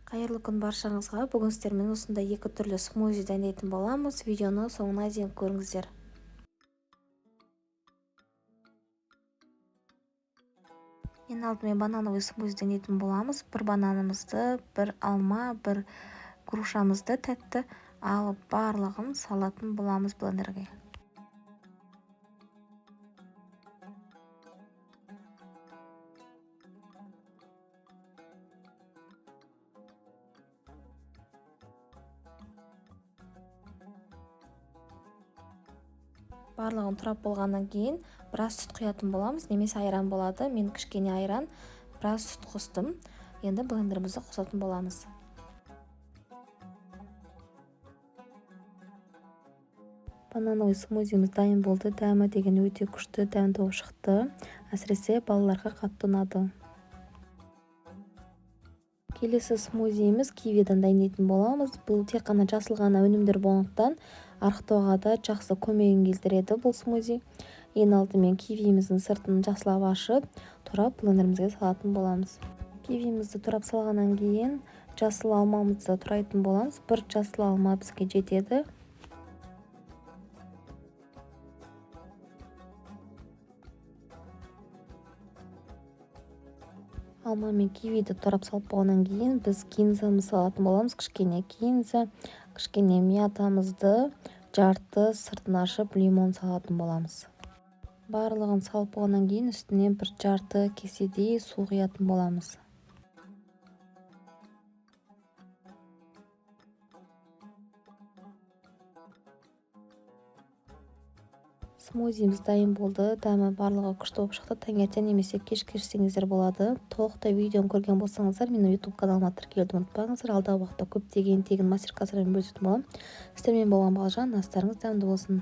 Қайырлы күн баршаңызға. Бүгін сіздермен осындай екі түрлі смузи дайындайтын боламыз. Видеоны соңына дейін көріңіздер. Ең алдымен банановый смузи дайындайтын боламыз. Бір бананымызды, бір алма, бір грушамызды тәтті алып барлығын салатын боламыз блендерге. Барлығын тұрап болғаннан кейін біраз сүт құятын боламыз, немесе айран болады. Мен кішкене айран, біраз сүт қостым. Енді блендерімізді қосатын боламыз. Банановый смузиміз дайын болды. Дәмі деген өте күшті, дәмді болып шықты. Әсіресе балаларға қатты ұнады. Келесі смузиміз кивиден дайындайтын боламыз. Бұл тек қана жасылған өнімдер болғандықтан арықтауға да жақсы көмегін келтіреді бұл смузи. Ең алдымен кивиміздің сыртын жақсылап ашып, турап блендерімізге салатын боламыз. Кивимізді турап салғаннан кейін жасыл алмамызды турайтын боламыз. Бір жасыл алма бізге жетеді. Алма мен кивиді турап салып болғаннан кейін біз кинзамызды салатын боламыз. Кішкене кинза, кішкене мятамызды жарты сыртын ашып лимон салатын боламыз. Барлығын салып болғаннан кейін үстіне бір жарты кеседей су құятын боламыз. Смузиміз дайын болды. Дәмі барлығы күшті болып шықты. Таңертең немесе кешке ішсеңіздер болады. Толықтай видеоны көрген болсаңыздар, менің YouTube каналыма тіркелуді ұмытпаңыздар. Алдағы уақытта көптеген тегін мастер-класстармен бөлісетін боламын. Сіздермен болған Балжан, астарыңыз дәмді болсын.